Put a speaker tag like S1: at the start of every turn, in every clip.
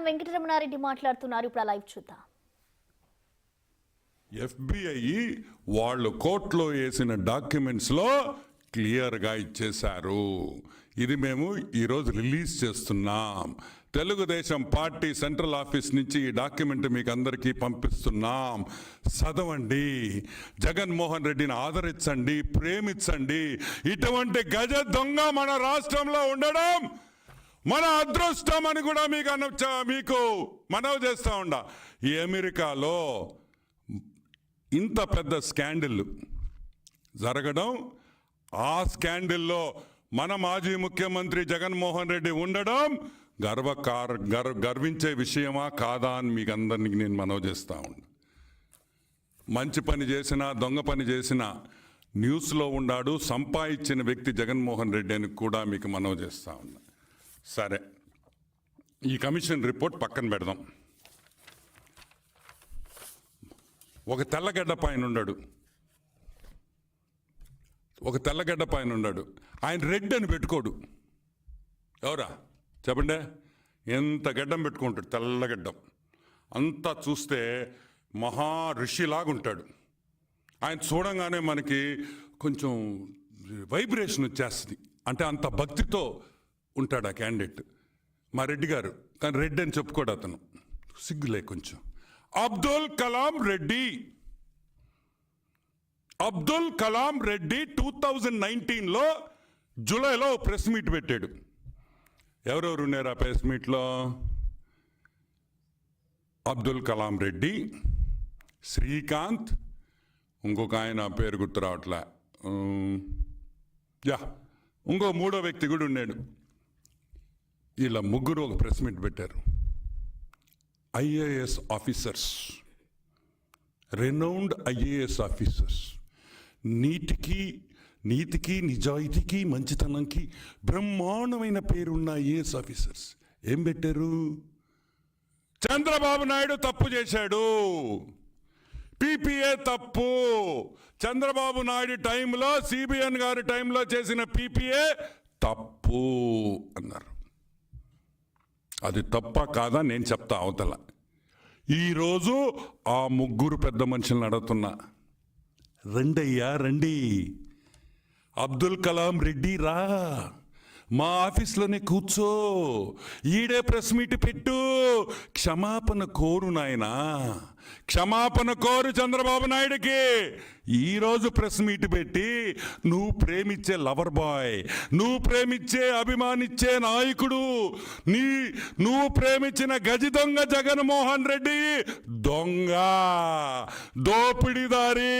S1: వెంకటరమణారెడ్డి మాట్లాడుతున్నారు. ఇప్పుడు లైవ్ చూద్దాం.
S2: FBI వాళ్ళు కోర్టులో వేసిన డాక్యుమెంట్స్లో క్లియర్గా ఇచ్చేశారు. ఇది మేము ఈరోజు రిలీజ్ చేస్తున్నాం. తెలుగుదేశం పార్టీ సెంట్రల్ ఆఫీస్ నుంచి ఈ డాక్యుమెంట్ మీకు అందరికీ పంపిస్తున్నాం. చదవండి, జగన్మోహన్ రెడ్డిని ఆదరించండి, ప్రేమించండి. ఇటువంటి గజ దొంగ మన రాష్ట్రంలో ఉండడం మన అదృష్టం అని కూడా మీకు మనవి చేస్తూ ఉండ. ఈ అమెరికాలో ఇంత పెద్ద స్కాండిల్ జరగడం, ఆ స్కాండిల్లో మన మాజీ ముఖ్యమంత్రి జగన్మోహన్ రెడ్డి ఉండడం గర్వించే విషయమా కాదా అని మీకు అందరినీ నేను మనవి చేస్తూ ఉన్నా. మంచి పని చేసినా దొంగ పని చేసినా న్యూస్లో ఉన్నాడు, సంపాదించిన వ్యక్తి జగన్మోహన్ రెడ్డి అని కూడా మీకు మనవి చేస్తూ ఉన్నా. సరే, ఈ కమిషన్ రిపోర్ట్ పక్కన పెడదాం. ఒక తెల్లగడ్డ పైన ఉన్నాడు, ఆయన రెడ్ అని పెట్టుకోడు. ఎవరా చెప్పండి? ఎంత గడ్డం పెట్టుకుంటాడు, తెల్లగడ్డం అంతా చూస్తే మహా ఋషిలాగుంటాడు. ఆయన చూడంగానే మనకి కొంచెం వైబ్రేషన్ వచ్చేస్తుంది. అంటే అంత భక్తితో ఉంటాడు ఆ క్యాండిడేట్, మా రెడ్డి గారు. కానీ రెడ్డి అని చెప్పుకోడు అతను, సిగ్గులే కొంచెం. అబ్దుల్ కలాం రెడ్డి 2019లో జూలైలో ప్రెస్ మీట్ పెట్టాడు. ఎవరెవరు ఉన్నారు ఆ ప్రెస్ మీట్లో? అబ్దుల్ కలాం రెడ్డి, శ్రీకాంత్, ఇంకొక ఆయన పేరు గుర్తు రావట్లే, ఇంకో మూడో వ్యక్తి కూడా ఉన్నాడు. ఇలా ముగ్గురు ఒక ప్రెస్ మీట్ పెట్టారు. IAS officers, renowned IAS officers, నీతికి నిజాయితీకి మంచితనంకి బ్రహ్మాండమైన పేరున్న IAS ఆఫీసర్స్ ఏం పెట్టారు? చంద్రబాబు నాయుడు తప్పు చేశాడు, PPA తప్పు, చంద్రబాబు నాయుడు టైంలో CBN గారి టైంలో చేసిన PPA తప్పు అన్నారు. అది తప్ప కాదా నేను చెప్తా అవతల. ఈరోజు ఆ ముగ్గురు పెద్ద మనుషులను అడుగుతున్నా, రండి, అబ్దుల్ కలాం రెడ్డి రా, మా ఆఫీస్లోనే కూర్చో, ఈడే ప్రెస్ మీట్ పెట్టు, క్షమాపణ కోరు నాయనా, క్షమాపణ కోరు చంద్రబాబు నాయుడికి. ఈరోజు ప్రెస్ మీట్ పెట్టి నువ్వు ప్రేమించే లవర్ బాయ్, నువ్వు ప్రేమించే అభిమానించే నాయకుడు, నువ్వు ప్రేమించిన గజి దొంగ జగన్మోహన్ రెడ్డి దొంగ, దోపిడీదారి,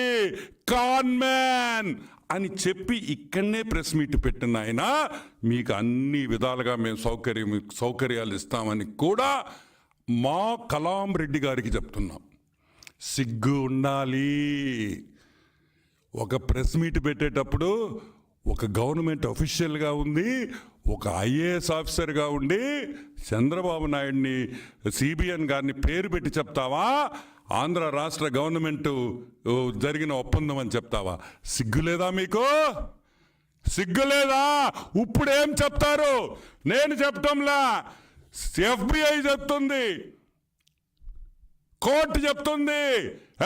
S2: కాన్మ్యాన్ అని చెప్పి ఇక్కడనే ప్రెస్ మీట్ పెట్టిన ఆయన మీకు అన్ని విధాలుగా మేము సౌకర్యాలు ఇస్తామని కూడా మా కలాం రెడ్డి గారికి చెప్తున్నాం. సిగ్గు ఉండాలి. ఒక ప్రెస్ మీట్ పెట్టేటప్పుడు ఒక గవర్నమెంట్ అఫీషియల్గా ఉంది, ఒక IAS ఆఫీసర్గా ఉండి చంద్రబాబు నాయుడిని CBN గారిని పేరు పెట్టి చెప్తావా? ఆంధ్ర రాష్ట్ర గవర్నమెంట్ జరిగిన ఒప్పందం అని చెప్తావా? సిగ్గులేదా మీకు? సిగ్గులేదా? ఇప్పుడేం చెప్తారు? నేను చెప్పటంలా, FBI చెప్తుంది, కోర్టు చెప్తుంది,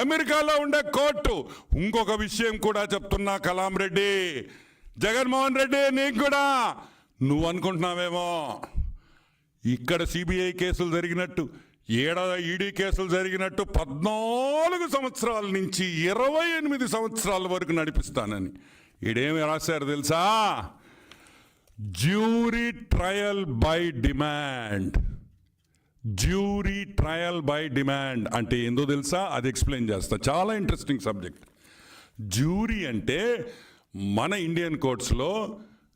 S2: అమెరికాలో ఉండే కోర్టు. ఇంకొక విషయం కూడా చెప్తున్నా కలాం రెడ్డి, జగన్మోహన్ రెడ్డి, నీకు కూడా నువ్వు అనుకుంటున్నావేమో ఇక్కడ CBI కేసులు జరిగినట్టు, ED కేసులు జరిగినట్టు 14 సంవత్సరాల నుంచి 28 సంవత్సరాల వరకు నడిపిస్తానని. ఈడేమి రాశారు తెలుసా? జ్యూరీ ట్రయల్ బై డిమాండ్ అంటే ఏందో తెలుసా? అది ఎక్స్ప్లెయిన్ చేస్తా, చాలా ఇంట్రెస్టింగ్ సబ్జెక్ట్. జ్యూరీ అంటే మన ఇండియన్ కోర్ట్స్లో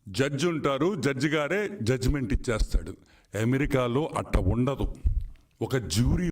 S2: జడ్జి ఉంటారు, జడ్జి గారే జడ్జిమెంట్ ఇచ్చేస్తాడు. అమెరికాలో అట్ట ఉండదు. ఒక జ్యూరీ